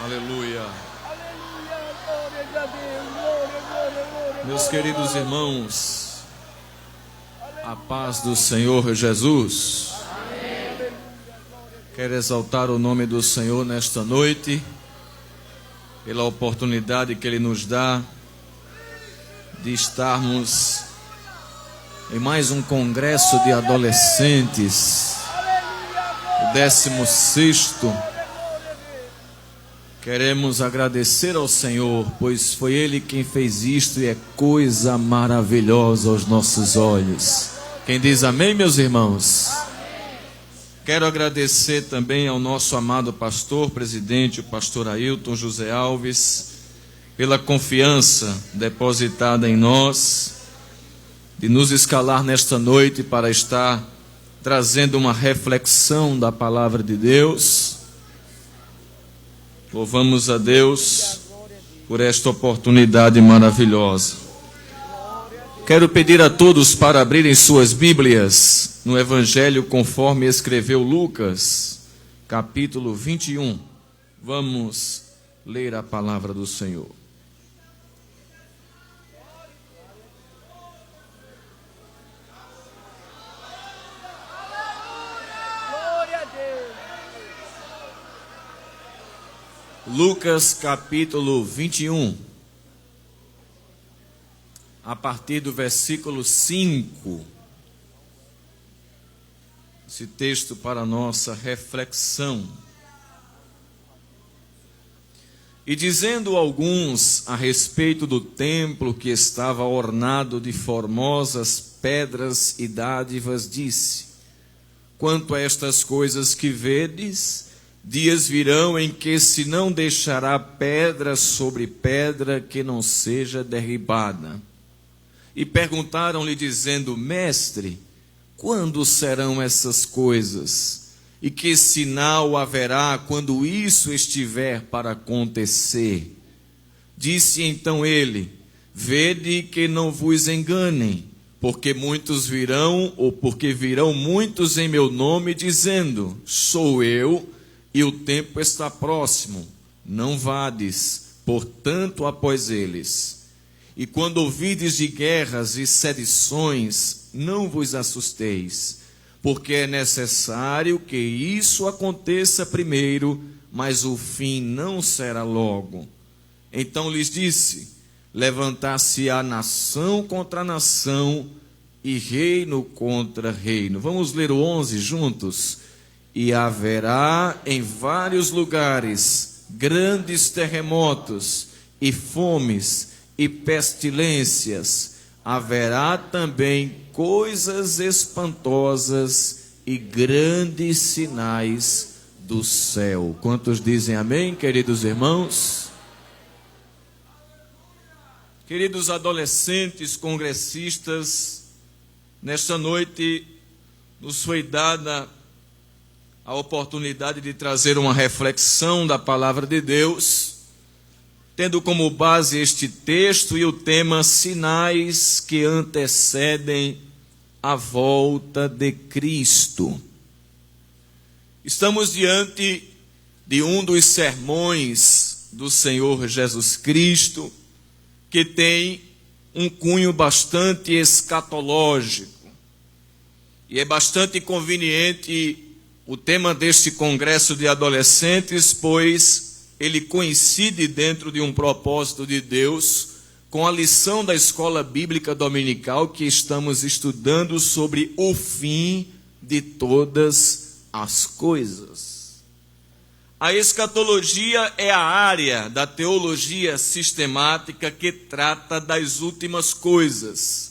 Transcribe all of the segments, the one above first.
Aleluia. Meus queridos irmãos, a paz do Senhor Jesus. Quero exaltar o nome do Senhor nesta noite, pela oportunidade que Ele nos dá de estarmos em mais um congresso de adolescentes, o 16º. Queremos agradecer ao Senhor, pois foi Ele quem fez isto e é coisa maravilhosa aos nossos olhos. Quem diz amém, meus irmãos? Quero agradecer também ao nosso amado pastor, presidente, o pastor Ailton José Alves, pela confiança depositada em nós, de nos escalar nesta noite para estar trazendo uma reflexão da palavra de Deus. Louvamos a Deus por esta oportunidade maravilhosa. Quero pedir a todos para abrirem suas Bíblias no Evangelho conforme escreveu Lucas, capítulo 21. Vamos ler a palavra do Senhor. Lucas capítulo 21, a partir do versículo 5, esse texto para nossa reflexão. E dizendo alguns a respeito do templo que estava ornado de formosas pedras e dádivas, disse: quanto a estas coisas que vedes, dias virão em que se não deixará pedra sobre pedra que não seja derribada. E perguntaram-lhe dizendo: mestre, quando serão essas coisas? E que sinal haverá quando isso estiver para acontecer? Disse então ele: vede que não vos enganem, porque muitos virão, ou porque virão muitos em meu nome, dizendo: sou eu, e o tempo está próximo, não vades, portanto, após eles. E quando ouvides de guerras e sedições, não vos assusteis, porque é necessário que isso aconteça primeiro, mas o fim não será logo. Então lhes disse: levantar-se-á nação contra nação, e reino contra reino. Vamos ler o 11 juntos? E haverá em vários lugares grandes terremotos e fomes e pestilências. Haverá também coisas espantosas e grandes sinais do céu. Quantos dizem amém, queridos irmãos? Queridos adolescentes congressistas, nesta noite nos foi dada a oportunidade de trazer uma reflexão da palavra de Deus, tendo como base este texto e o tema sinais que antecedem a volta de Cristo. Estamos diante de um dos sermões do Senhor Jesus Cristo, que tem um cunho bastante escatológico, e é bastante conveniente o tema deste congresso de adolescentes, pois ele coincide dentro de um propósito de Deus com a lição da escola bíblica dominical que estamos estudando sobre o fim de todas as coisas. A escatologia é a área da teologia sistemática que trata das últimas coisas.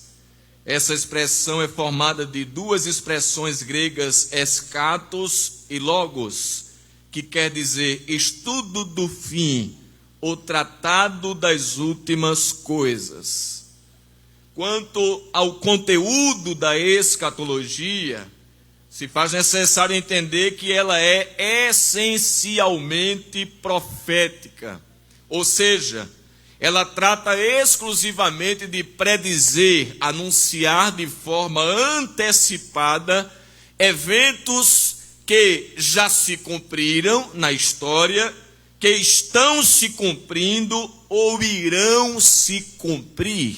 Essa expressão é formada de duas expressões gregas, eschatos e logos, que quer dizer estudo do fim, ou tratado das últimas coisas. Quanto ao conteúdo da escatologia, se faz necessário entender que ela é essencialmente profética, ou seja, ela trata exclusivamente de predizer, anunciar de forma antecipada eventos que já se cumpriram na história, que estão se cumprindo ou irão se cumprir.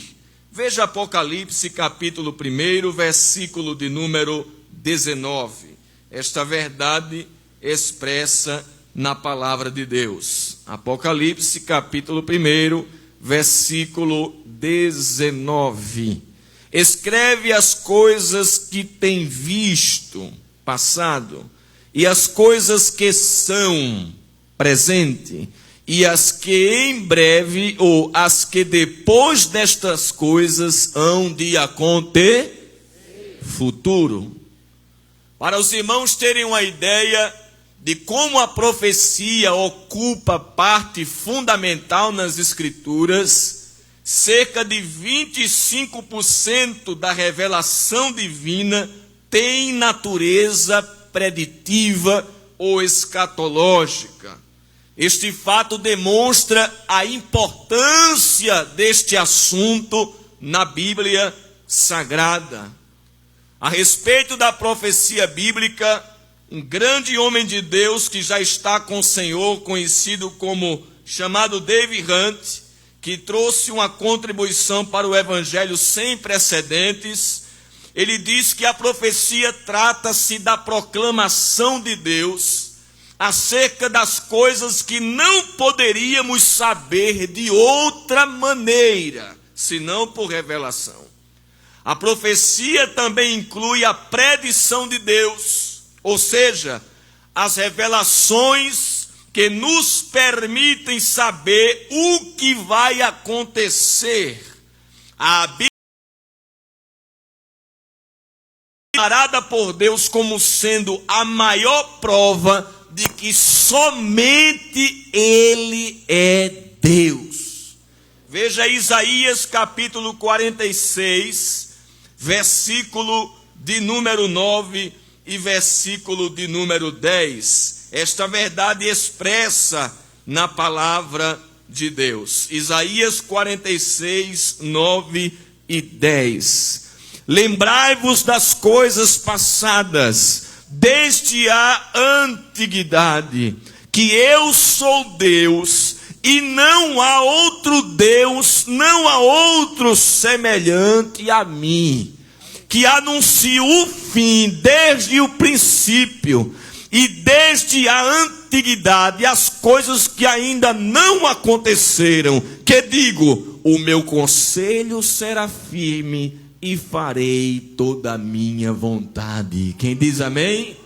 Veja Apocalipse capítulo 1, versículo de número 19. Esta verdade expressa na palavra de Deus. Apocalipse capítulo 1, versículo 19. Escreve as coisas que tem visto, passado, e as coisas que são, presente, e as que em breve, ou as que depois destas coisas hão de acontecer, futuro. Para os irmãos terem uma ideia de como a profecia ocupa parte fundamental nas Escrituras, cerca de 25% da revelação divina tem natureza preditiva ou escatológica. Este fato demonstra a importância deste assunto na Bíblia Sagrada. A respeito da profecia bíblica, um grande homem de Deus que já está com o Senhor, chamado David Hunt, que trouxe uma contribuição para o Evangelho sem precedentes. Ele diz que a profecia trata-se da proclamação de Deus acerca das coisas que não poderíamos saber de outra maneira, senão por revelação. A profecia também inclui a predição de Deus, ou seja, as revelações que nos permitem saber o que vai acontecer. A Bíblia é declarada por Deus como sendo a maior prova de que somente Ele é Deus. Veja Isaías capítulo 46, versículo de número 9 e versículo de número 10. Esta verdade expressa na palavra de Deus. Isaías 46, 9 e 10. Lembrai-vos das coisas passadas, desde a antiguidade, que eu sou Deus, e não há outro Deus, não há outro semelhante a mim, que anuncio o fim desde o princípio, e desde a antiguidade as coisas que ainda não aconteceram, que digo, o meu conselho será firme e farei toda a minha vontade. Quem diz amém?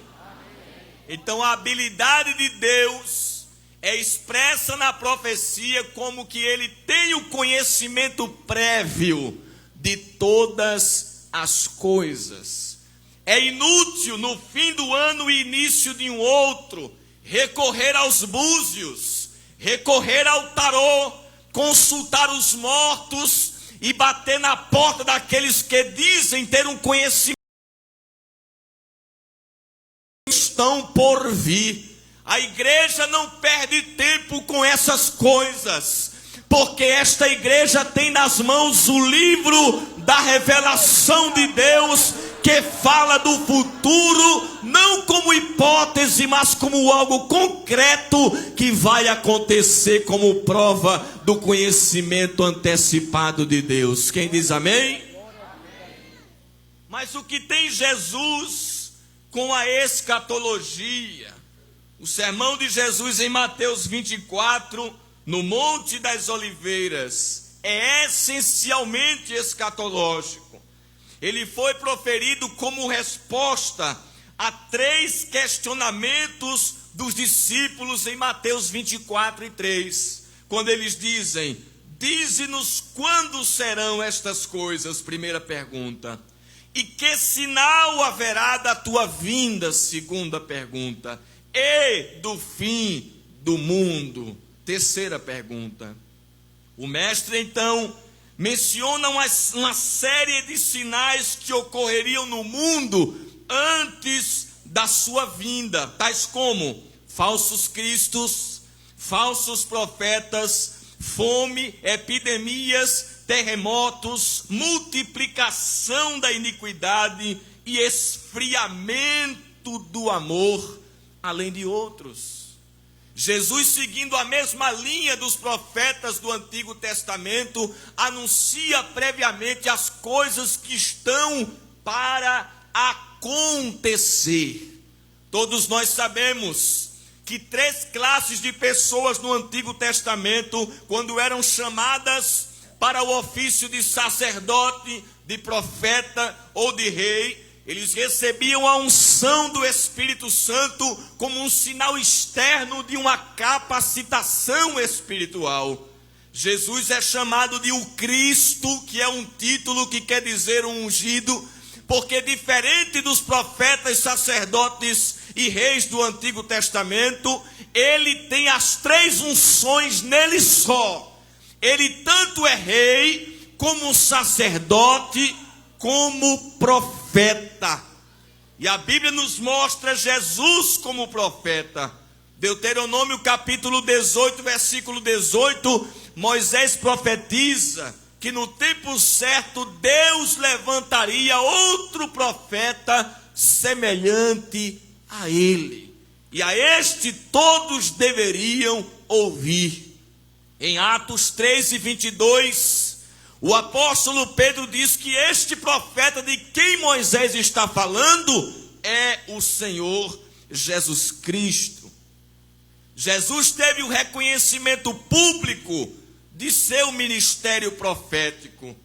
Então a habilidade de Deus é expressa na profecia como que ele tem o conhecimento prévio de todas as coisas. É inútil no fim do ano e início de um outro recorrer aos búzios, recorrer ao tarô, consultar os mortos e bater na porta daqueles que dizem ter um conhecimento estão por vir. A igreja não perde tempo com essas coisas, porque esta igreja tem nas mãos o livro da revelação de Deus, que fala do futuro, não como hipótese, mas como algo concreto que vai acontecer como prova do conhecimento antecipado de Deus. Quem diz amém? Mas o que tem Jesus com a escatologia? O sermão de Jesus em Mateus 24, no Monte das Oliveiras, é essencialmente escatológico. Ele foi proferido como resposta a 3 questionamentos dos discípulos em Mateus 24 e 3. Quando eles dizem, dize-nos quando serão estas coisas, primeira pergunta. E que sinal haverá da tua vinda, segunda pergunta. E do fim do mundo, terceira pergunta. O mestre então menciona uma série de sinais que ocorreriam no mundo antes da sua vinda, tais como falsos cristos, falsos profetas, fome, epidemias, terremotos, multiplicação da iniquidade e esfriamento do amor, além de outros. Jesus, seguindo a mesma linha dos profetas do Antigo Testamento, anuncia previamente as coisas que estão para acontecer. Todos nós sabemos que 3 classes de pessoas no Antigo Testamento, quando eram chamadas para o ofício de sacerdote, de profeta ou de rei, eles recebiam a unção do Espírito Santo como um sinal externo de uma capacitação espiritual. Jesus é chamado de o Cristo, que é um título que quer dizer um ungido, porque diferente dos profetas, sacerdotes e reis do Antigo Testamento, ele tem as 3 unções nele só. Ele tanto é rei, como sacerdote, como profeta. E a Bíblia nos mostra Jesus como profeta. Deuteronômio capítulo 18, versículo 18, Moisés profetiza que no tempo certo Deus levantaria outro profeta semelhante a ele, e a este todos deveriam ouvir. Em Atos 3:22, o apóstolo Pedro diz que este profeta de quem Moisés está falando é o Senhor Jesus Cristo. Jesus teve o reconhecimento público de seu ministério profético.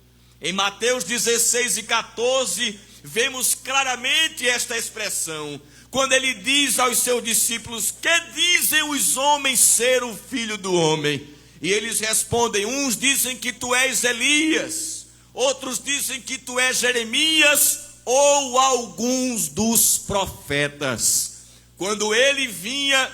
Em Mateus 16:14, vemos claramente esta expressão, quando ele diz aos seus discípulos: que dizem os homens ser o Filho do Homem? E eles respondem: uns dizem que tu és Elias, outros dizem que tu és Jeremias ou alguns dos profetas. Quando ele vinha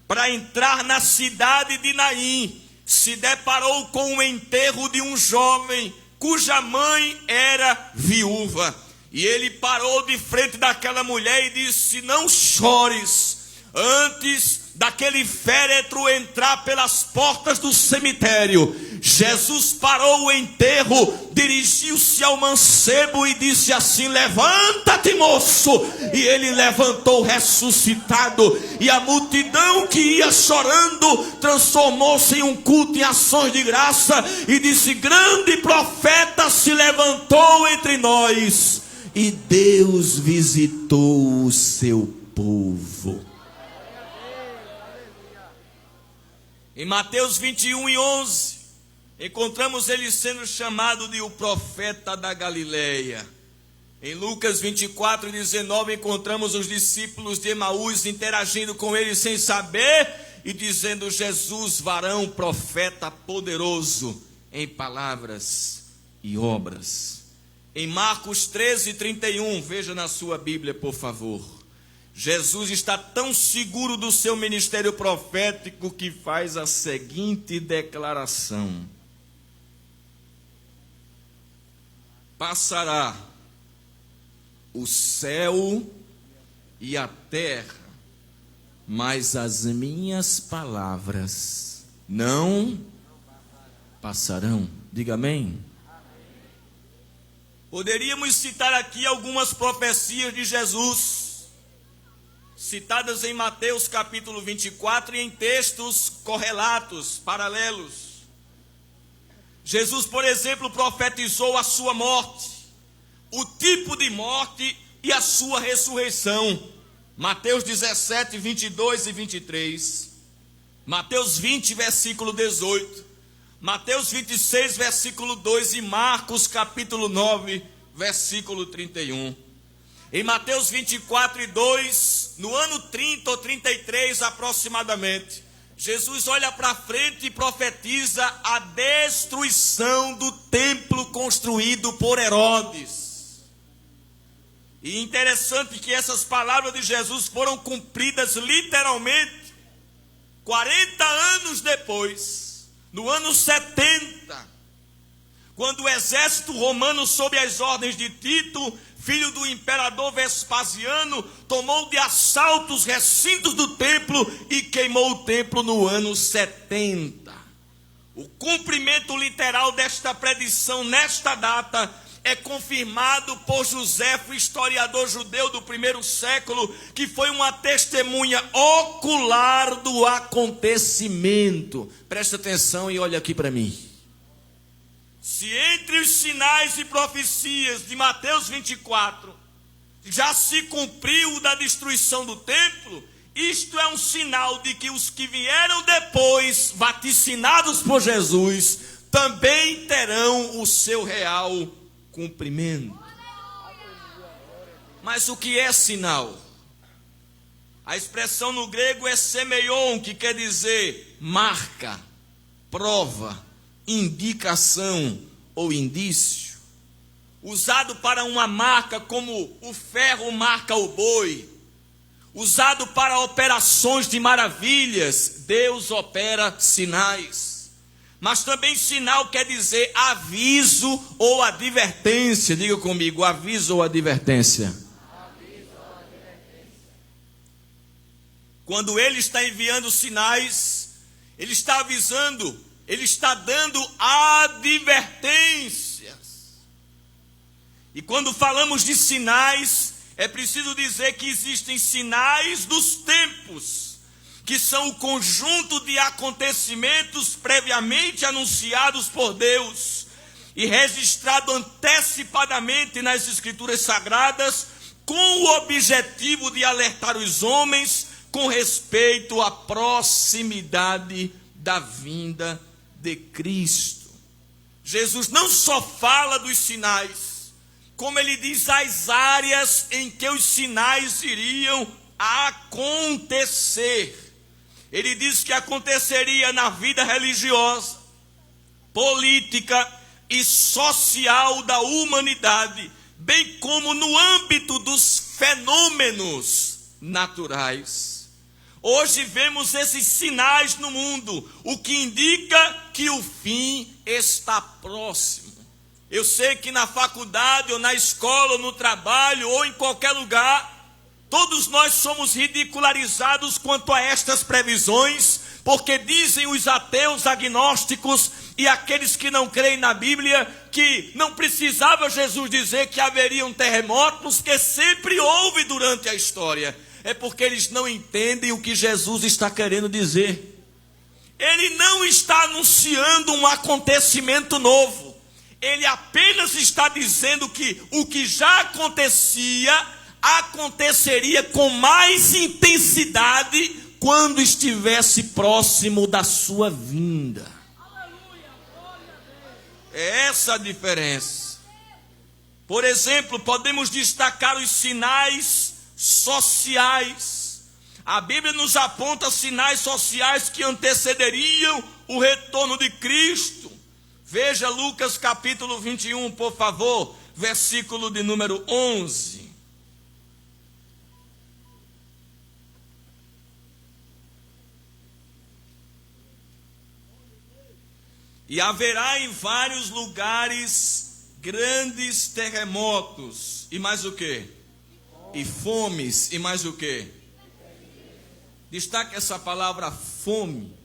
para entrar na cidade de Naim, se deparou com o enterro de um jovem cuja mãe era viúva. E ele parou de frente daquela mulher e disse: não chores, antes daquele féretro entrar pelas portas do cemitério. Jesus parou o enterro, dirigiu-se ao mancebo e disse assim: levanta-te, moço. E ele levantou ressuscitado, e a multidão que ia chorando transformou-se em um culto em ações de graça, e disse: grande profeta se levantou entre nós, e Deus visitou o seu povo. Em Mateus 21:11, encontramos ele sendo chamado de o profeta da Galileia. Em Lucas 24:19, encontramos os discípulos de Emaús interagindo com ele sem saber e dizendo: Jesus, varão profeta poderoso em palavras e obras. Em Marcos 13:31, veja na sua Bíblia, por favor. Jesus está tão seguro do seu ministério profético que faz a seguinte declaração: passará o céu e a terra, mas as minhas palavras não passarão. Diga amém. Poderíamos citar aqui algumas profecias de Jesus, citadas em Mateus capítulo 24 e em textos correlatos, paralelos. Jesus, por exemplo, profetizou a sua morte, o tipo de morte e a sua ressurreição. Mateus 17, 22 e 23. Mateus 20, versículo 18. Mateus 26, versículo 2 e Marcos capítulo 9, versículo 31. Em Mateus 24:2, no ano 30 ou 33 aproximadamente, Jesus olha para frente e profetiza a destruição do templo construído por Herodes. E interessante que essas palavras de Jesus foram cumpridas literalmente 40 anos depois, no ano 70, quando o exército romano, sob as ordens de Tito, filho do imperador Vespasiano, tomou de assalto os recintos do templo e queimou o templo no ano 70. O cumprimento literal desta predição nesta data é confirmado por Joséfo, historiador judeu do primeiro século, que foi uma testemunha ocular do acontecimento. Presta atenção e olha aqui para mim. Se entre os sinais e profecias de Mateus 24 já se cumpriu o da destruição do templo, isto é um sinal de que os que vieram depois, vaticinados por Jesus, também terão o seu real cumprimento. Mas o que é sinal? A expressão no grego é semeion, que quer dizer marca, prova, indicação ou indício. Usado para uma marca como o ferro marca o boi. Usado para operações de maravilhas, Deus opera sinais. Mas também sinal quer dizer aviso ou advertência. Diga comigo, aviso ou advertência. Aviso ou advertência. Quando ele está enviando sinais, ele está avisando, ele está dando advertências. E quando falamos de sinais, é preciso dizer que existem sinais dos tempos, que são o conjunto de acontecimentos previamente anunciados por Deus e registrado antecipadamente nas Escrituras Sagradas, com o objetivo de alertar os homens com respeito à proximidade da vinda de Cristo. Jesus não só fala dos sinais, como ele diz as áreas em que os sinais iriam acontecer. Ele diz que aconteceria na vida religiosa, política e social da humanidade, bem como no âmbito dos fenômenos naturais. Hoje vemos esses sinais no mundo, o que indica que o fim está próximo. Eu sei que na faculdade, ou na escola, ou no trabalho, ou em qualquer lugar, todos nós somos ridicularizados quanto a estas previsões, porque dizem os ateus, agnósticos e aqueles que não creem na Bíblia, que não precisava Jesus dizer que haveriam terremotos, que sempre houve durante a história. É porque eles não entendem o que Jesus está querendo dizer. Ele não está anunciando um acontecimento novo. Ele apenas está dizendo que o que já acontecia, aconteceria com mais intensidade quando estivesse próximo da sua vinda. É essa a diferença. Por exemplo, podemos destacar os sinais sociais. A Bíblia nos aponta sinais sociais que antecederiam o retorno de Cristo. Veja Lucas capítulo 21, por favor, versículo de número 11. E haverá em vários lugares grandes terremotos. E mais o quê? E fomes. E mais o quê? Destaque essa palavra fome.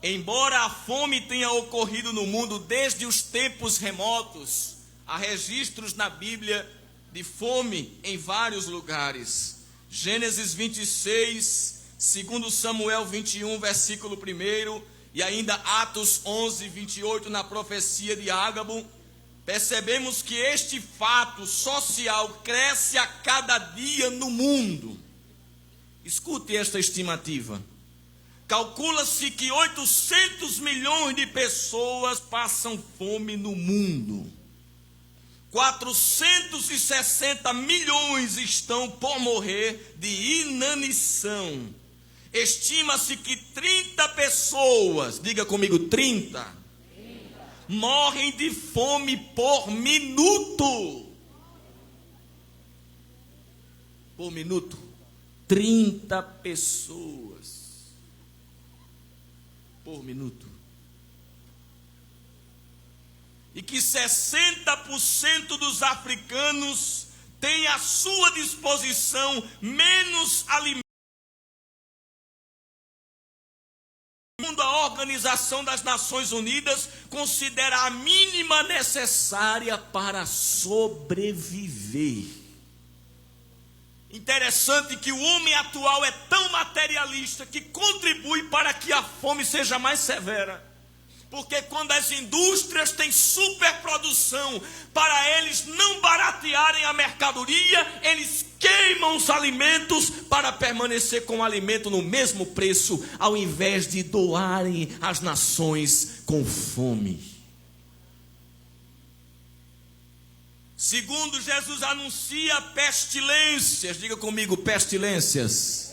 Embora a fome tenha ocorrido no mundo desde os tempos remotos, há registros na Bíblia de fome em vários lugares. Gênesis 26, 2 Samuel 21, versículo 1, e ainda Atos 11, 28, na profecia de Ágabo. Percebemos que este fato social cresce a cada dia no mundo. Escute esta estimativa. Calcula-se que 800 milhões de pessoas passam fome no mundo. 460 milhões estão por morrer de inanição. Estima-se que 30 pessoas, diga comigo, 30, morrem de fome por minuto. Por minuto. 30 pessoas por minuto. E que 60% dos africanos têm à sua disposição menos alimentos. Segundo a Organização das Nações Unidas, considera a mínima necessária para sobreviver. Interessante que o homem atual é tão materialista que contribui para que a fome seja mais severa. Porque quando as indústrias têm superprodução, para eles não baratearem a mercadoria, eles queimam os alimentos para permanecer com o alimento no mesmo preço, ao invés de doarem às nações com fome. Segundo, Jesus anuncia pestilências. Diga comigo, pestilências.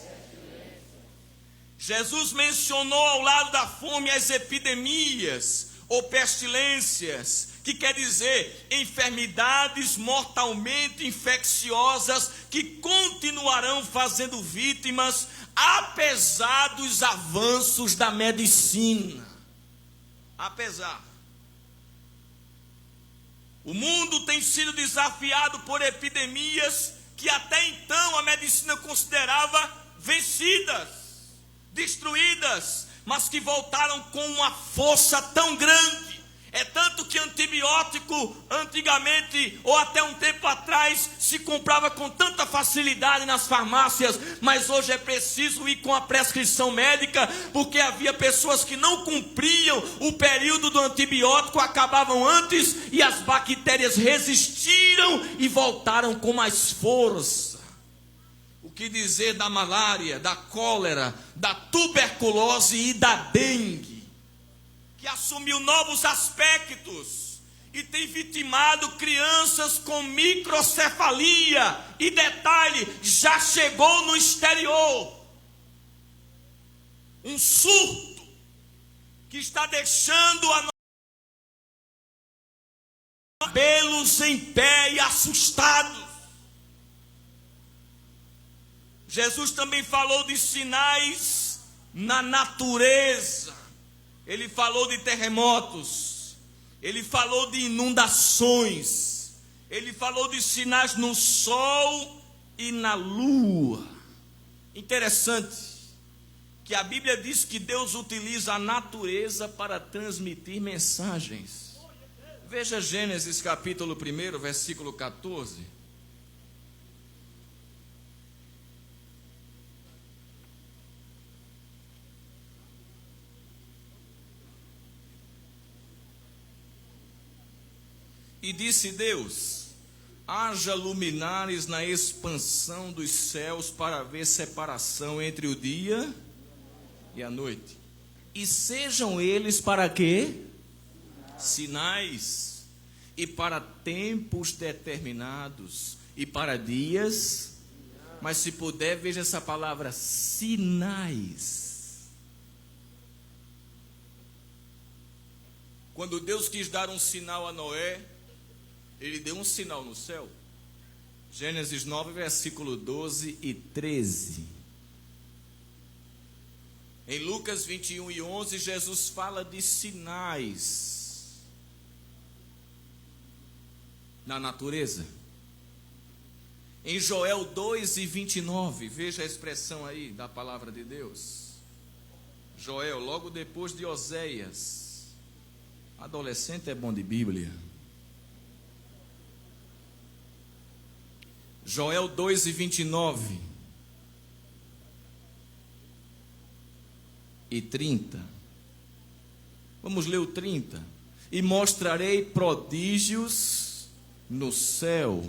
Jesus mencionou ao lado da fome as epidemias ou pestilências, que quer dizer enfermidades mortalmente infecciosas que continuarão fazendo vítimas apesar dos avanços da medicina. Apesar. O mundo tem sido desafiado por epidemias que até então a medicina considerava vencidas, destruídas, mas que voltaram com uma força tão grande. É tanto que antibiótico, antigamente, ou até um tempo atrás, se comprava com tanta facilidade nas farmácias, mas hoje é preciso ir com a prescrição médica, porque havia pessoas que não cumpriam o período do antibiótico, acabavam antes, e as bactérias resistiram e voltaram com mais força. O que dizer da malária, da cólera, da tuberculose e da dengue, que assumiu novos aspectos e tem vitimado crianças com microcefalia. E detalhe, já chegou no exterior um surto que está deixando a cabelos em pé e assustados. Jesus também falou de sinais na natureza. Ele falou de terremotos. Ele falou de inundações. Ele falou de sinais no sol e na lua. Interessante que a Bíblia diz que Deus utiliza a natureza para transmitir mensagens. Veja Gênesis capítulo 1, versículo 14. E disse Deus: haja luminares na expansão dos céus para haver separação entre o dia e a noite. E sejam eles para quê? Sinais. E para tempos determinados. E para dias. Mas se puder, veja essa palavra, sinais. Quando Deus quis dar um sinal a Noé, Ele deu um sinal no céu. Gênesis 9, versículo 12 e 13. Em Lucas 21 e 11, Jesus fala de sinais na natureza. Em Joel 2 e 29, veja a expressão aí da palavra de Deus. Joel, logo depois de Oséias. Adolescente é bom de Bíblia. Joel 2 e 29 e 30. Vamos ler o 30. E mostrarei prodígios no céu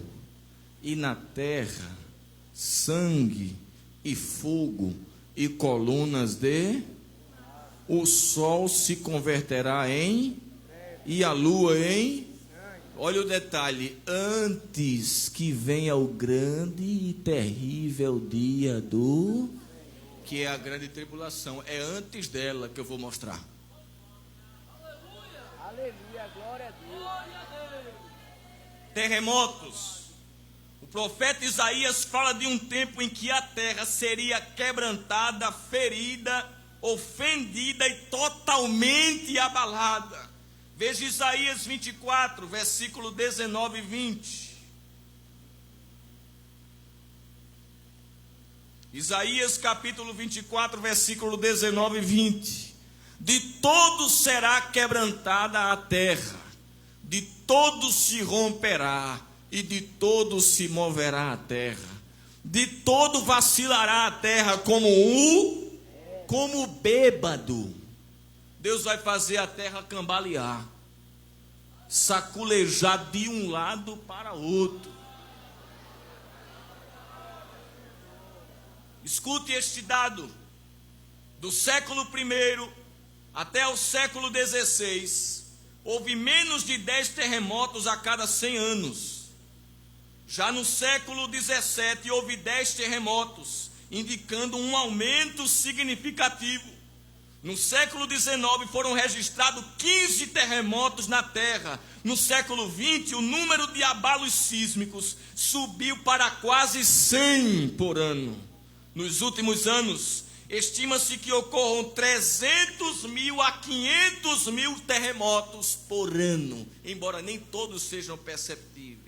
e na terra, sangue e fogo e colunas de... O sol se converterá em... e a lua em... Olha o detalhe, antes que venha o grande e terrível dia do... que é a grande tribulação. É antes dela que eu vou mostrar. Aleluia, aleluia, glória a Deus. Terremotos. O profeta Isaías fala de um tempo em que a terra seria quebrantada, ferida, ofendida e totalmente abalada. Veja Isaías 24, versículo 19 e 20. Isaías capítulo 24, versículo 19 e 20. De todos será quebrantada a terra, de todos se romperá, e de todos se moverá a terra. De todo vacilará a terra como bêbado. Deus vai fazer a terra cambalear, saculejar de um lado para outro. Escute este dado: do século I até o século XVI, houve menos de 10 terremotos a cada 100 anos. Já no século XVII, houve 10 terremotos, indicando um aumento significativo. No século XIX, foram registrados 15 terremotos na Terra. No século XX, o número de abalos sísmicos subiu para quase 100 por ano. Nos últimos anos, estima-se que ocorram 300 mil a 500 mil terremotos por ano, embora nem todos sejam perceptíveis.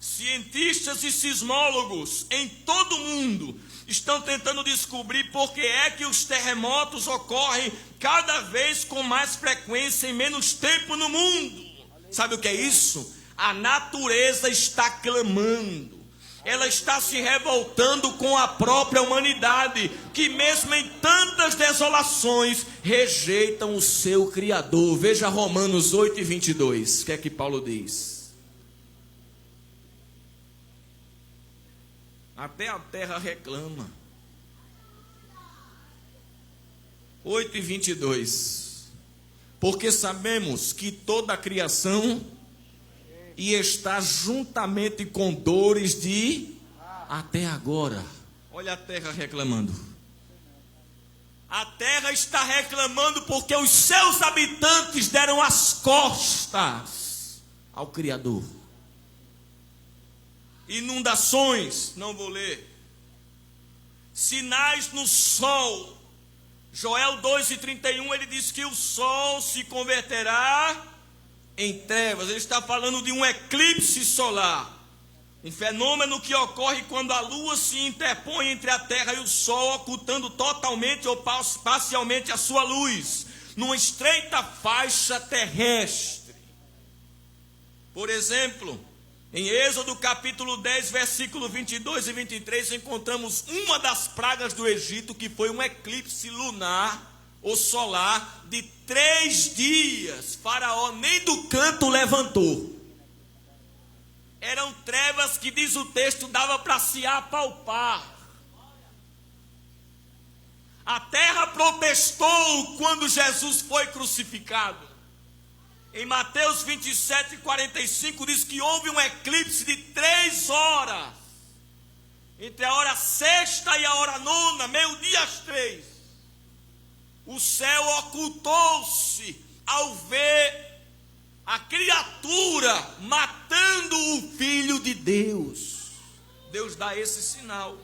Cientistas e sismólogos em todo o mundo estão tentando descobrir por que é que os terremotos ocorrem cada vez com mais frequência em menos tempo no mundo. Sabe o que é isso? A natureza está clamando. Ela está se revoltando com a própria humanidade, que mesmo em tantas desolações, rejeitam o seu Criador. Veja Romanos 8:22, o que é que Paulo diz? Até a terra reclama. 8:22. Porque sabemos que toda a criação e está juntamente com dores de até agora. Olha a terra reclamando. A terra está reclamando porque os seus habitantes deram as costas ao Criador. Inundações, não vou ler. Sinais no sol. Joel 2:31, ele diz que o sol se converterá em trevas. Ele está falando de um eclipse solar. Um fenômeno que ocorre quando a lua se interpõe entre a terra e o sol, ocultando totalmente ou parcialmente a sua luz, numa estreita faixa terrestre. Por exemplo, em Êxodo capítulo 10, versículo 22 e 23, encontramos uma das pragas do Egito, que foi um eclipse lunar ou solar de 3 dias. Faraó nem do canto levantou. Eram trevas que, diz o texto, dava para se apalpar. A terra protestou quando Jesus foi crucificado. Em Mateus 27:45 diz que houve um eclipse de 3 horas, entre a hora sexta e a hora nona, meio-dia às 3. O céu ocultou-se ao ver a criatura matando o Filho de Deus. Deus dá esse sinal.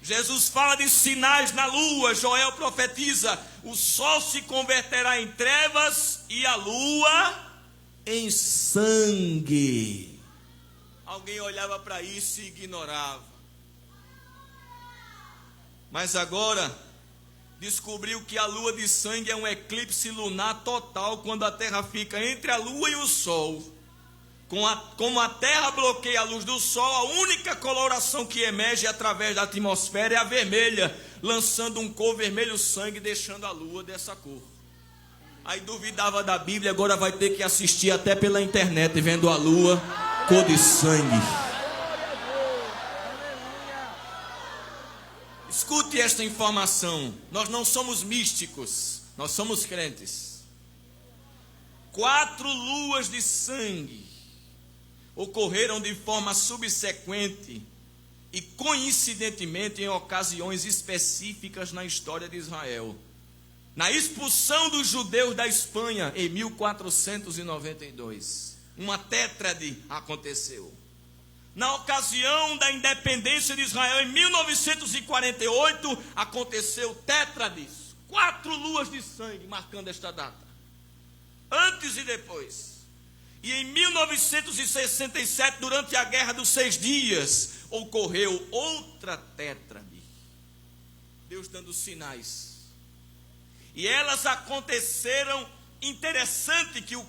Jesus fala de sinais na lua. Joel profetiza: o sol se converterá em trevas e a lua em sangue. Alguém olhava para isso e ignorava. Mas agora descobriu que a lua de sangue é um eclipse lunar total, quando a terra fica entre a lua e o sol. Como a terra bloqueia a luz do sol, a única coloração que emerge através da atmosfera é a vermelha, lançando um cor vermelho sangue, deixando a lua dessa cor. Aí duvidava da Bíblia, agora vai ter que assistir até pela internet, vendo a lua cor de sangue. Escute esta informação: nós não somos místicos, nós somos crentes. 4 luas de sangue ocorreram de forma subsequente e coincidentemente em ocasiões específicas na história de Israel. Na expulsão dos judeus da Espanha em 1492, uma tétrade aconteceu. Na ocasião da independência de Israel em 1948, aconteceu tétrades, 4 luas de sangue marcando esta data, antes e depois. E em 1967, durante a Guerra dos 6 Dias, ocorreu outra tétrade. Deus dando sinais. E elas aconteceram. Interessante que o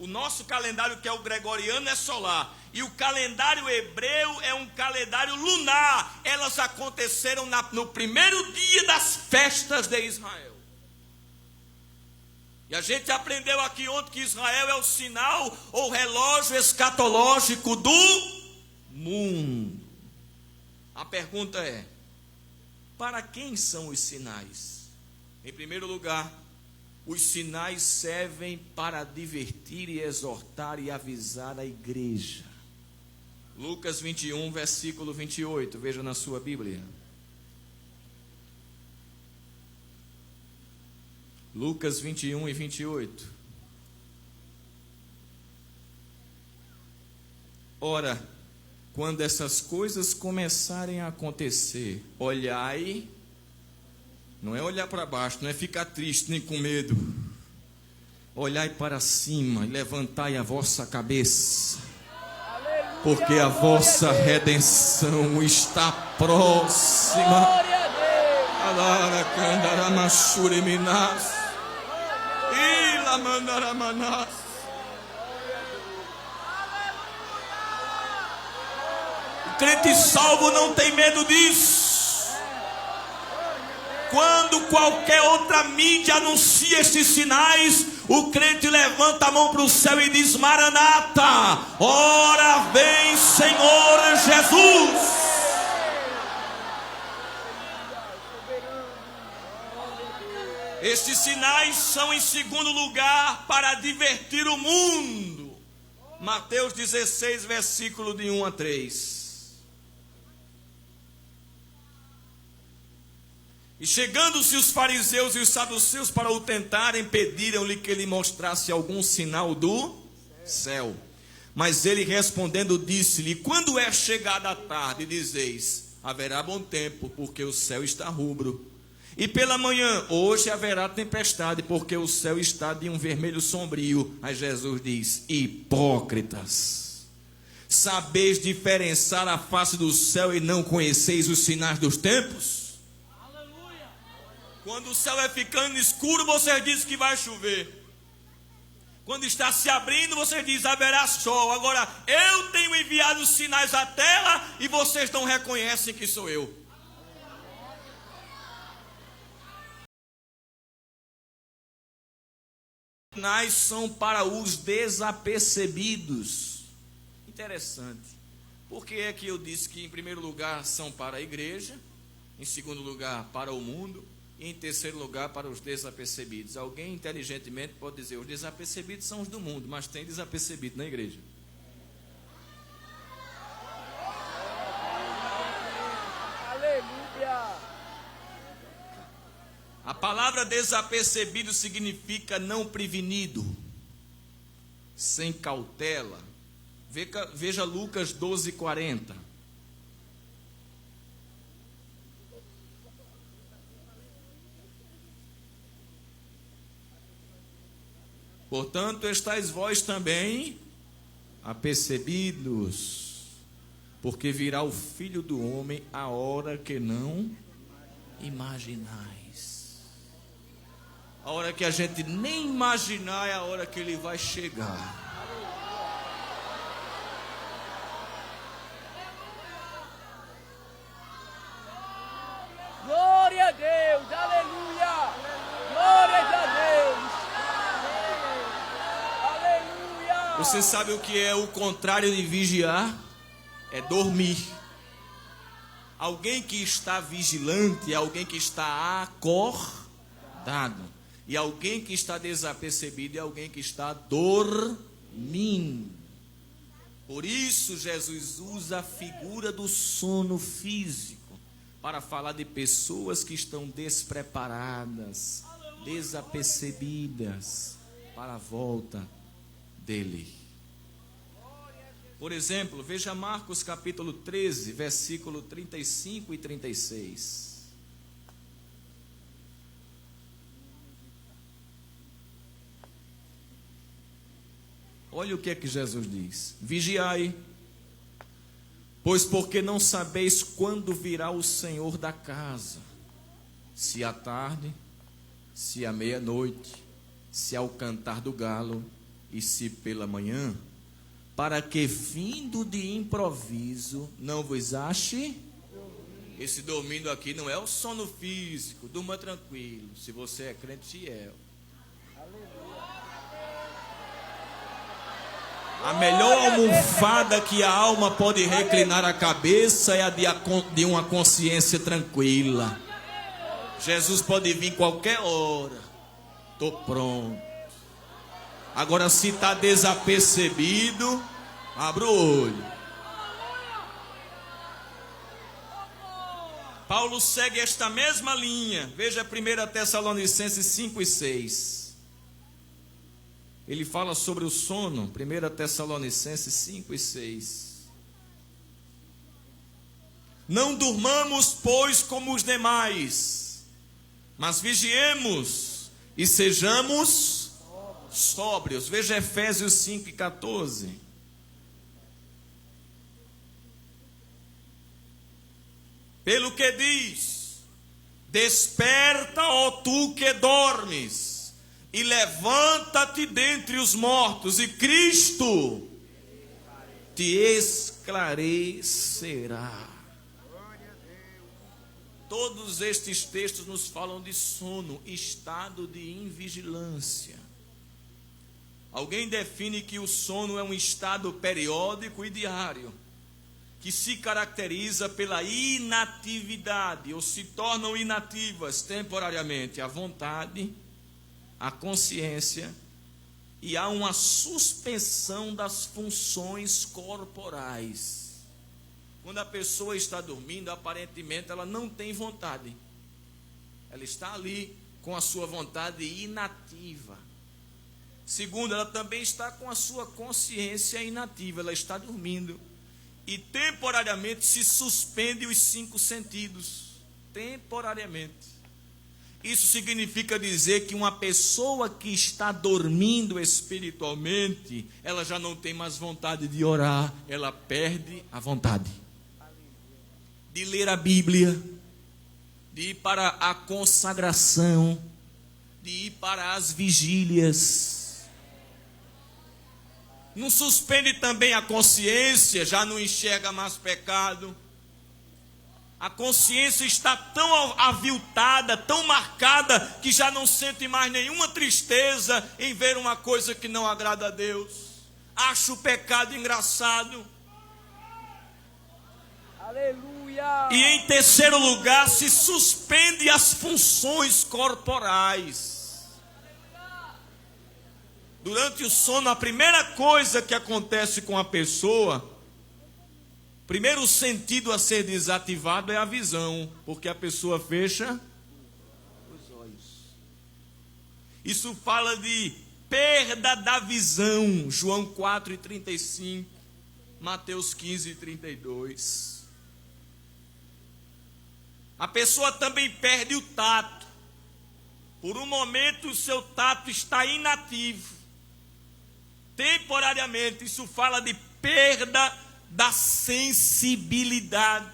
nosso calendário, que é o gregoriano, é solar, e o calendário hebreu é um calendário lunar. Elas aconteceram no primeiro dia das festas de Israel. E a gente aprendeu aqui ontem que Israel é o sinal ou relógio escatológico do mundo. A pergunta é: para quem são os sinais? Em primeiro lugar, os sinais servem para advertir e exortar e avisar a igreja. Lucas 21, versículo 28, veja na sua Bíblia. Lucas 21 e 28. Ora, quando essas coisas começarem a acontecer, olhai. Não é olhar para baixo, não é ficar triste nem com medo. Olhai para cima e levantai a vossa cabeça, porque a vossa redenção está próxima. O crente salvo não tem medo disso. Quando qualquer outra mídia anuncia estes sinais, o crente levanta a mão para o céu e diz: Maranata, ora vem Senhor Jesus. Estes sinais são, em segundo lugar, para advertir o mundo. Mateus 16, versículo de 1 a 3. E chegando-se os fariseus e os saduceus para o tentarem, pediram-lhe que ele mostrasse algum sinal do céu. Mas ele respondendo disse-lhe: quando é chegada a tarde, dizeis, haverá bom tempo, porque o céu está rubro. E pela manhã, hoje haverá tempestade, porque o céu está de um vermelho sombrio. Aí Jesus diz: hipócritas, sabeis diferenciar a face do céu e não conheceis os sinais dos tempos? Quando o céu é ficando escuro, você diz que vai chover. Quando está se abrindo, você diz haverá sol. Agora, eu tenho enviado os sinais à terra e vocês não reconhecem que sou eu. Os sinais são para os desapercebidos. Interessante. Por que é que eu disse que em primeiro lugar são para a igreja, em segundo lugar para o mundo, e em terceiro lugar para os desapercebidos? Alguém inteligentemente pode dizer: os desapercebidos são os do mundo, mas tem desapercebido na igreja. Aleluia. A palavra desapercebido significa não prevenido, sem cautela. Veja Lucas 12:40. Portanto, estáis vós também apercebidos, porque virá o Filho do Homem a hora que não imaginais. A hora que a gente nem imaginar é a hora que ele vai chegar. Glória a Deus, aleluia. Glória a Deus. Você sabe o que é o contrário de vigiar? É dormir. Alguém que está vigilante é alguém que está acordado. E alguém que está desapercebido é alguém que está dormindo. Por isso Jesus usa a figura do sono físico para falar de pessoas que estão despreparadas, desapercebidas para a volta dele. Por exemplo, veja Marcos capítulo 13, versículo 35 e 36. Olha o que é que Jesus diz: vigiai, pois porque não sabeis quando virá o Senhor da casa, se à tarde, se à meia-noite, se ao cantar do galo e se pela manhã, para que vindo de improviso não vos ache. Esse dormindo aqui não é o sono físico, durma tranquilo, se você é crente fiel. A melhor almofada que a alma pode reclinar a cabeça é a de uma consciência tranquila. Jesus pode vir qualquer hora. Estou pronto. Agora, se está desapercebido, abra o olho. Paulo segue esta mesma linha. Veja 1 Tessalonicenses 5 e 6. Ele fala sobre o sono, 1 Tessalonicenses 5 e 6. Não durmamos, pois, como os demais, mas vigiemos e sejamos sóbrios. Veja Efésios 5 e 14. Pelo que diz: desperta, ó tu que dormes, e levanta-te dentre os mortos, e Cristo te esclarecerá. Todos estes textos nos falam de sono, estado de invigilância. Alguém define que o sono é um estado periódico e diário, que se caracteriza pela inatividade, ou se tornam inativas temporariamente a vontade, a consciência, e há uma suspensão das funções corporais. Quando a pessoa está dormindo, aparentemente ela não tem vontade. Ela está ali com a sua vontade inativa. Segundo, ela também está com a sua consciência inativa. Ela está dormindo. E temporariamente se suspende os 5 sentidos. Temporariamente. Isso significa dizer que uma pessoa que está dormindo espiritualmente, ela já não tem mais vontade de orar, ela perde a vontade de ler a Bíblia, de ir para a consagração, de ir para as vigílias. Não suspende também a consciência, já não enxerga mais pecado. A consciência está tão aviltada, tão marcada, que já não sente mais nenhuma tristeza em ver uma coisa que não agrada a Deus. Acha o pecado engraçado. Aleluia! E em terceiro lugar, se suspende as funções corporais. Durante o sono, a primeira coisa que acontece com a pessoa, primeiro sentido a ser desativado é a visão, porque a pessoa fecha os olhos. Isso fala de perda da visão, João 4:35, Mateus 15:32. A pessoa também perde o tato. Por um momento o seu tato está inativo. Temporariamente, isso fala de perda da sensibilidade.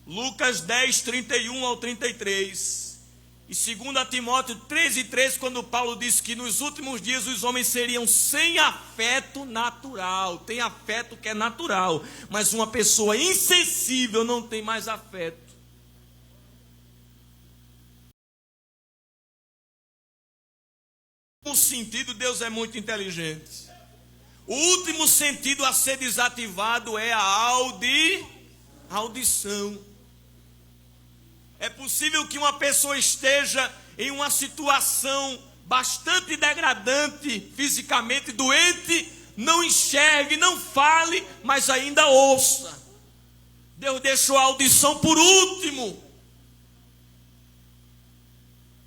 Lucas 10:31 ao 33. E 2 Timóteo 13:3, quando Paulo diz que nos últimos dias os homens seriam sem afeto natural. Tem afeto que é natural, mas uma pessoa insensível não tem mais afeto. O sentido, Deus é muito inteligente. O último sentido a ser desativado é a audição. É possível que uma pessoa esteja em uma situação bastante degradante, fisicamente doente, não enxergue, não fale, mas ainda ouça. Deus deixou a audição por último,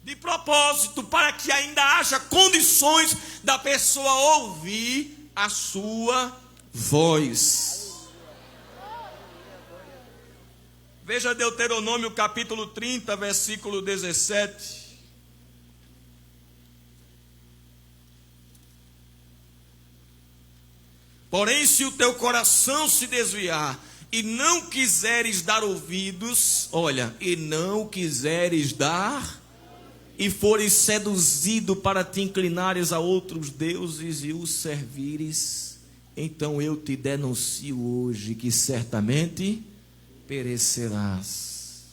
de propósito, para que ainda haja condições da pessoa ouvir a sua voz. Veja Deuteronômio capítulo 30, versículo 17. Porém, se o teu coração se desviar e não quiseres dar ouvidos, olha, e não quiseres dar e fores seduzido para te inclinares a outros deuses e os servires, então eu te denuncio hoje que certamente perecerás.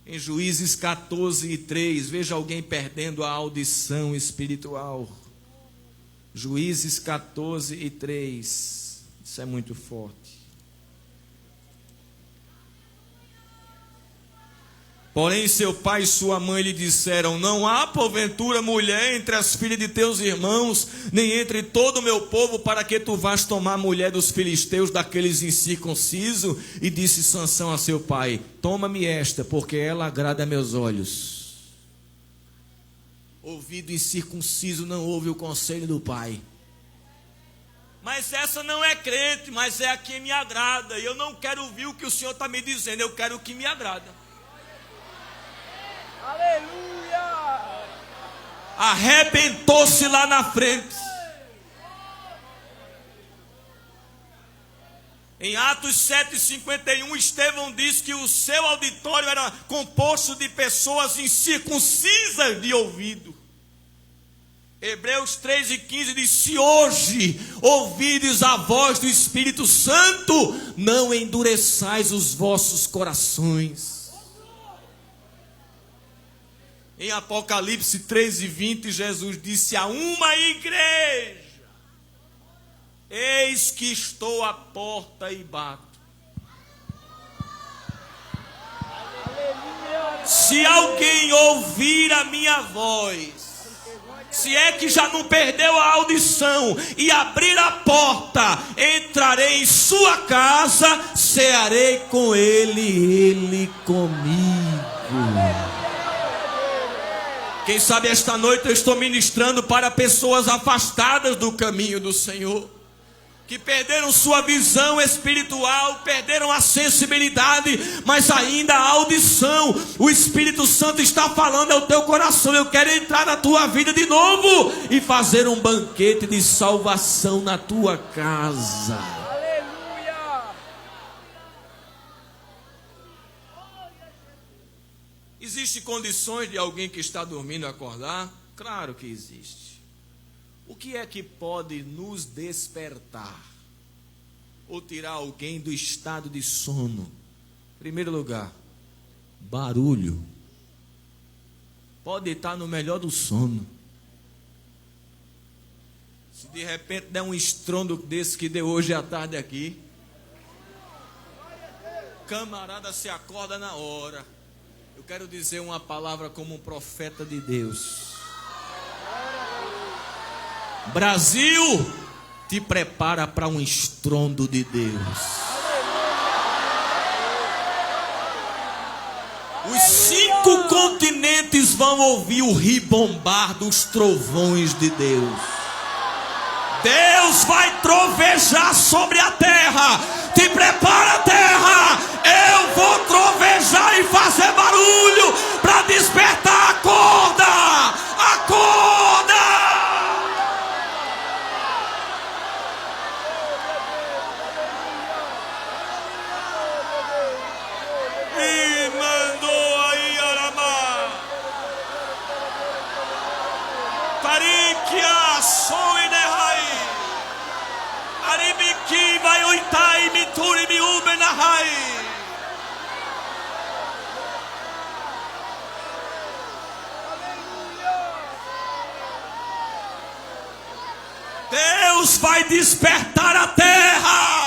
Em Juízes 14:3, veja alguém perdendo a audição espiritual. Juízes 14:3, isso é muito forte. Porém seu pai e sua mãe lhe disseram: não há porventura mulher entre as filhas de teus irmãos, nem entre todo o meu povo, para que tu vás tomar mulher dos filisteus, daqueles incircuncisos? E disse Sansão a seu pai: toma-me esta, porque ela agrada a meus olhos. Ouvido incircunciso não ouve o conselho do pai. Mas essa não é crente, mas é a que me agrada. E eu não quero ouvir o que o Senhor está me dizendo, eu quero o que me agrada. Aleluia! Arrebentou-se lá na frente. Em Atos 7:51, Estevão diz que o seu auditório era composto de pessoas incircuncisas de ouvido. Hebreus 3:15 diz: se hoje ouvides a voz do Espírito Santo, não endureçais os vossos corações. Em Apocalipse 13:20, Jesus disse a uma igreja: eis que estou à porta e bato. Se alguém ouvir a minha voz, se é que já não perdeu a audição, e abrir a porta, entrarei em sua casa, cearei com ele, ele comigo. Quem sabe esta noite eu estou ministrando para pessoas afastadas do caminho do Senhor, que perderam sua visão espiritual, perderam a sensibilidade, mas ainda a audição. O Espírito Santo está falando ao teu coração: eu quero entrar na tua vida de novo e fazer um banquete de salvação na tua casa. Aleluia! Existem condições de alguém que está dormindo acordar? Claro que existe. O que é que pode nos despertar ou tirar alguém do estado de sono? Em primeiro lugar, barulho. Pode estar no melhor do sono. Se de repente der um estrondo desse que deu hoje à tarde aqui, camarada se acorda na hora. Eu quero dizer uma palavra como um profeta de Deus. Brasil, te prepara para um estrondo de Deus. Os 5 continentes vão ouvir o ribombar dos trovões de Deus. Deus vai trovejar sobre a terra. Te prepara, terra. Eu vou trovejar e fazer barulho para despertar. Acorda! Acorda! E mandou aí Aramá. Tarikia soinehai. Aribiki vai oitai mituri miubenahai. Deus vai despertar a terra.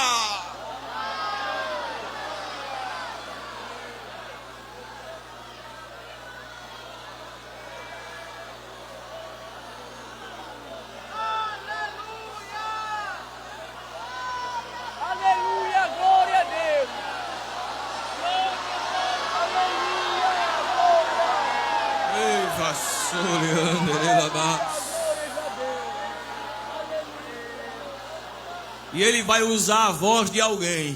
Aleluia! Glória a Deus! Aleluia! Ei, vassouriando, e ele vai usar a voz de alguém.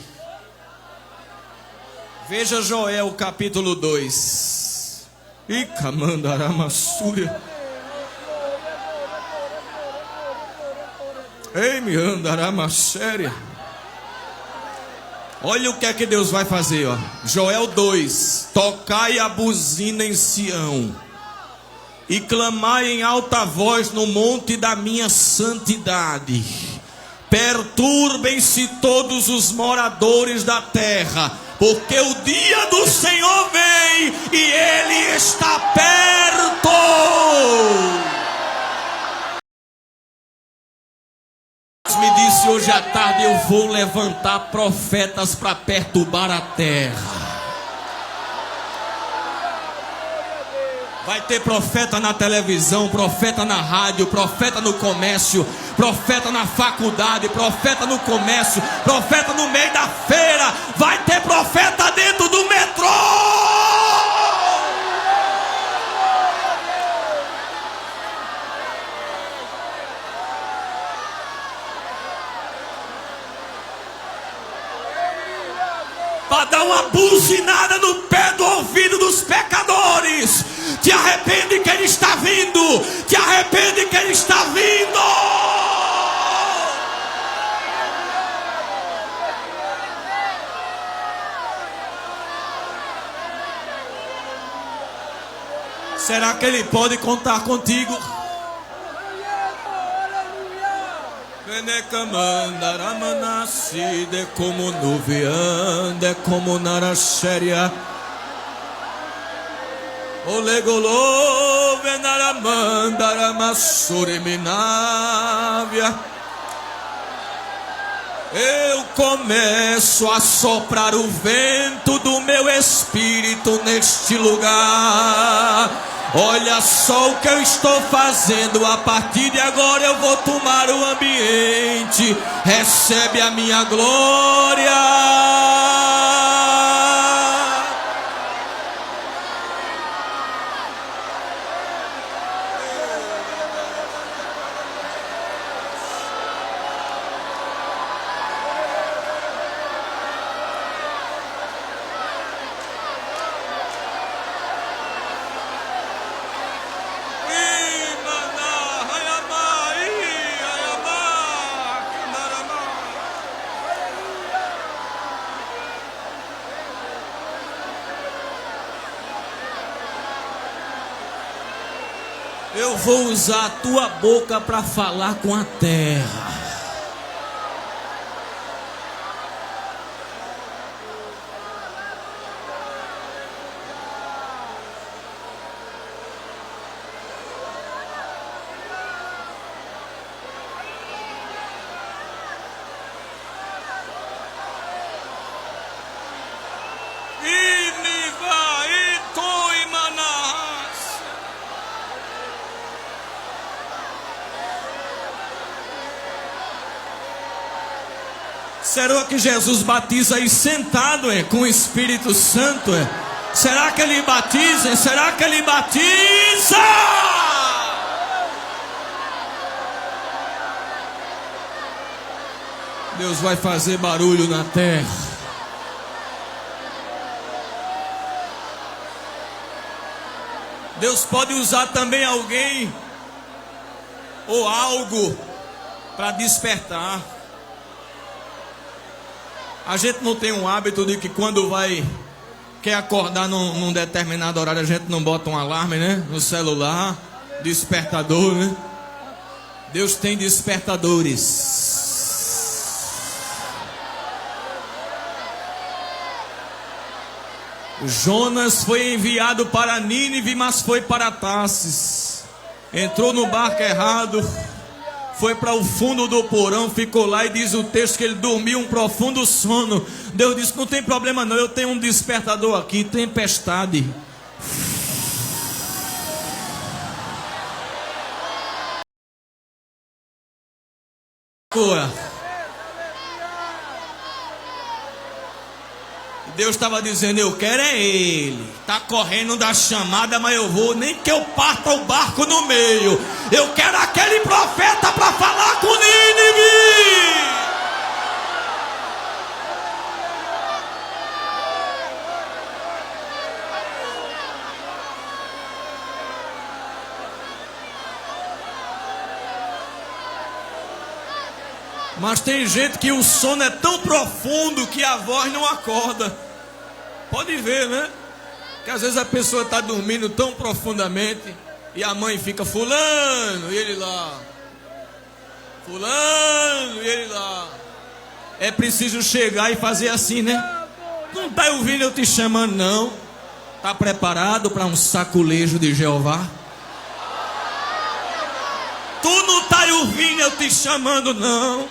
Veja Joel capítulo 2. E camandaramassúria. Ei, me andaramassúria. Olha o que é que Deus vai fazer, ó. Joel 2. Tocai a buzina em Sião. e clamai em alta voz no monte da minha santidade. Perturbem-se todos os moradores da terra, porque o dia do Senhor vem e Ele está perto. Deus me disse hoje à tarde: eu vou levantar profetas para perturbar a terra. Vai ter profeta na televisão, profeta na rádio, profeta no comércio, profeta na faculdade, profeta no comércio, profeta no meio da feira. Vai ter profeta dentro do metrô. Para dar uma buzinada no pé do ouvido dos pecadores. Te arrepende que Ele está vindo. Te arrepende que Ele está vindo. Será que Ele pode contar contigo? De como nuviande, como narasheria. Olegolo venaramandara massuriminávia. Eu começo a soprar o vento do meu espírito neste lugar. Olha só o que eu estou fazendo. A partir de agora eu vou tomar o ambiente. Recebe a minha glória. Eu vou usar a tua boca para falar com a terra. Será que Jesus batiza aí sentado com o Espírito Santo? Será que Ele batiza? Será que Ele batiza? Deus vai fazer barulho na terra. Deus pode usar também alguém ou algo para despertar. A gente não tem um hábito de que quando quer acordar num determinado horário, a gente não bota um alarme, né? No celular, despertador, né? Deus tem despertadores. Jonas foi enviado para Nínive, mas foi para Tarsis. Entrou no barco errado. Foi para o fundo do porão, ficou lá e diz o texto que ele dormiu um profundo sono. Deus disse: não tem problema não, eu tenho um despertador aqui, tempestade. Deus estava dizendo: eu quero é Ele. Está correndo da chamada, mas eu vou, nem que eu parta o barco no meio. Eu quero aquele profeta para falar com Nínive. Mas tem gente que o sono é tão profundo que a voz não acorda. Pode ver, né? Que às vezes a pessoa está dormindo tão profundamente E a mãe fica fulano, e ele lá. Fulano, e ele lá. É preciso chegar e fazer assim, né? Não tá ouvindo eu te chamando, não. Tá preparado para um saculejo de Jeová? Tu não tá ouvindo eu te chamando, não.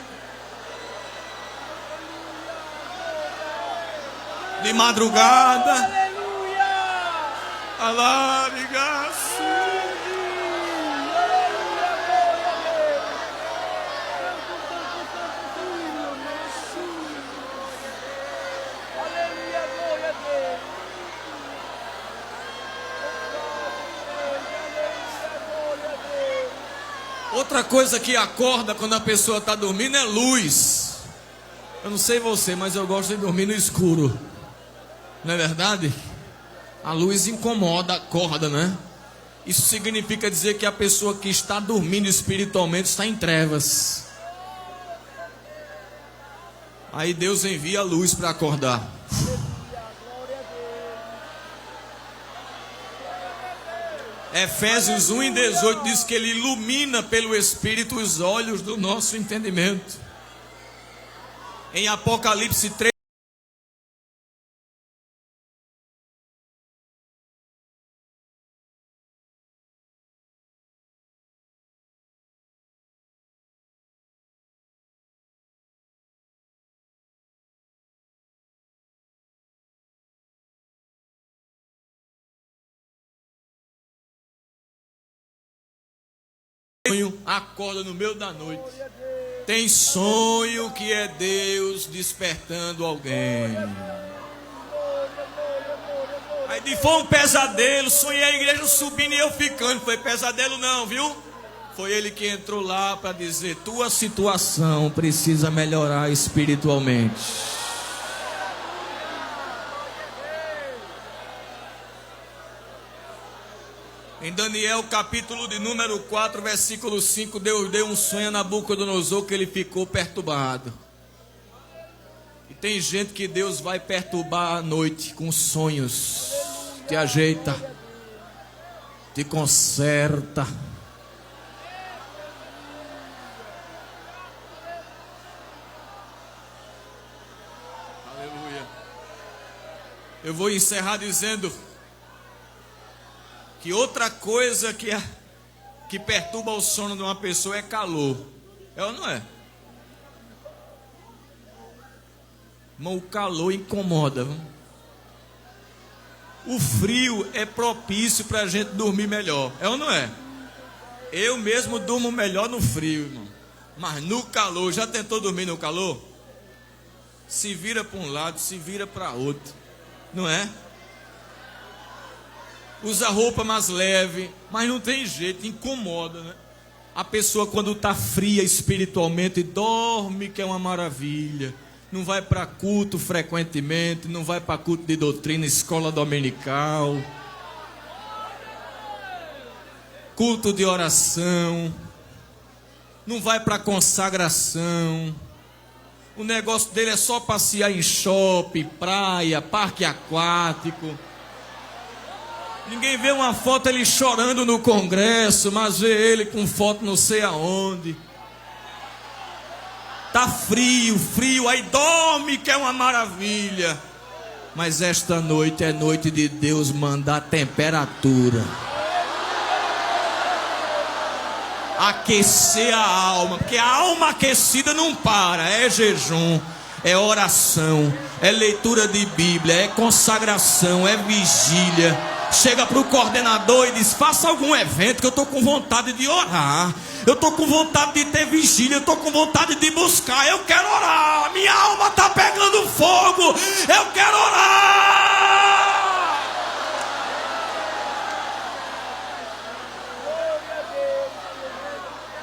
De madrugada. Alarigaço. Outra coisa que acorda quando a pessoa está dormindo é luz. Eu não sei você, mas eu gosto de dormir no escuro. Não é verdade? A luz incomoda, acorda, né? Isso significa dizer que a pessoa que está dormindo espiritualmente está em trevas. Aí Deus envia a luz para acordar. Efésios 1:18 diz que Ele ilumina pelo Espírito os olhos do nosso entendimento. Em Apocalipse 3, acorda no meio da noite. Tem sonho que é Deus despertando alguém. Aí de foi um pesadelo, sonhei a igreja subindo e eu ficando. Foi pesadelo não, viu? Foi ele que entrou lá para dizer: tua situação precisa melhorar espiritualmente. Em Daniel capítulo de número 4, versículo 5, Deus deu um sonho a Nabucodonosor que ele ficou perturbado. E tem gente que Deus vai perturbar à noite com sonhos. Te ajeita, te conserta. Aleluia. Eu vou encerrar dizendo que outra coisa que perturba o sono de uma pessoa é calor. É ou não é? Mas o calor incomoda. O frio é propício para a gente dormir melhor. É ou não é? Eu mesmo durmo melhor no frio, irmão. Mas no calor, já tentou dormir no calor? Se vira para um lado, se vira para outro. Não é? Usa roupa mais leve, mas não tem jeito, incomoda, né? A pessoa quando está fria espiritualmente dorme, que é uma maravilha. Não vai para culto frequentemente, não vai para culto de doutrina, escola dominical, culto de oração, não vai para consagração. O negócio dele é só passear em shopping, praia, parque aquático. Ninguém vê uma foto ele chorando no congresso, mas vê ele com foto não sei aonde. Tá frio, aí dorme, que é uma maravilha. Mas esta noite é noite de Deus mandar temperatura. Aquecer a alma, porque a alma aquecida não para, é jejum, é oração, é leitura de Bíblia, é consagração, é vigília. Chega para o coordenador e diz: faça algum evento que eu estou com vontade de orar. Eu estou com vontade de ter vigília. Eu estou com vontade de buscar. Eu quero orar. Minha alma está pegando fogo. Eu quero orar.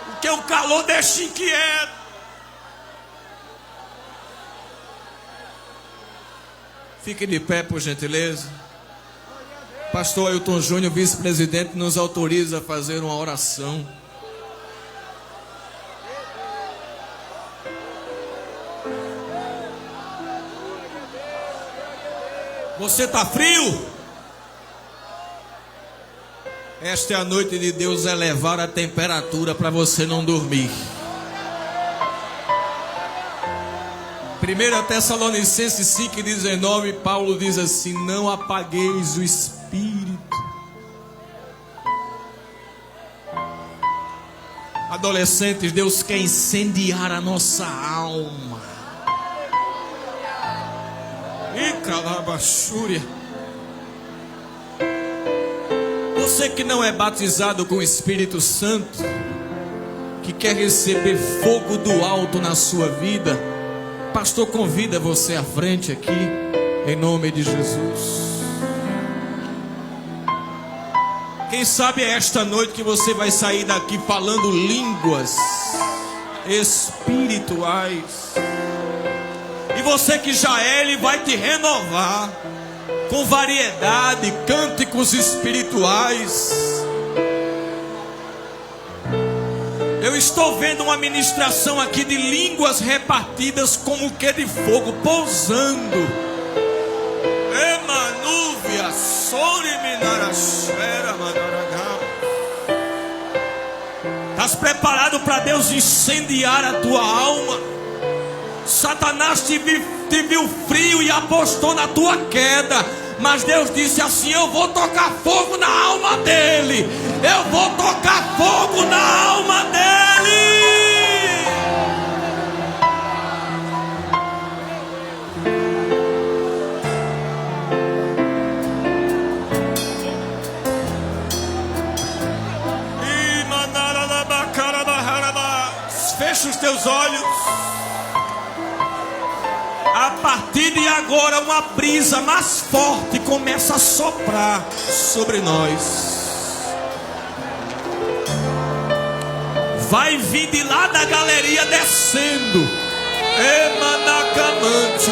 Porque o calor deixa inquieto. Fique de pé, por gentileza. Pastor Ailton Júnior, vice-presidente, nos autoriza a fazer uma oração. Você está frio? Esta é a noite de Deus elevar a temperatura para você não dormir. 1 Tessalonicenses 5,19, Paulo diz assim: não apagueis o espírito. Adolescentes, Deus quer incendiar a nossa alma. E calabachúria. Você que não é batizado com o Espírito Santo, que quer receber fogo do alto na sua vida, pastor convida você à frente aqui, em nome de Jesus. Quem sabe é esta noite que você vai sair daqui falando línguas espirituais. E você que já é, Ele vai te renovar com variedade, cânticos espirituais. Eu estou vendo uma ministração aqui de línguas repartidas como que de fogo, pousando. Emanúvia, Soriminarachera, Mandaragá. Estás preparado para Deus incendiar a tua alma? Satanás te viu frio e apostou na tua queda. Mas Deus disse assim: eu vou tocar fogo na alma dele. Eu vou tocar fogo na alma dele. Fecha os teus olhos. A partir de agora, uma brisa mais forte começa a soprar sobre nós. Vai vir de lá da galeria descendo. Emanacamante.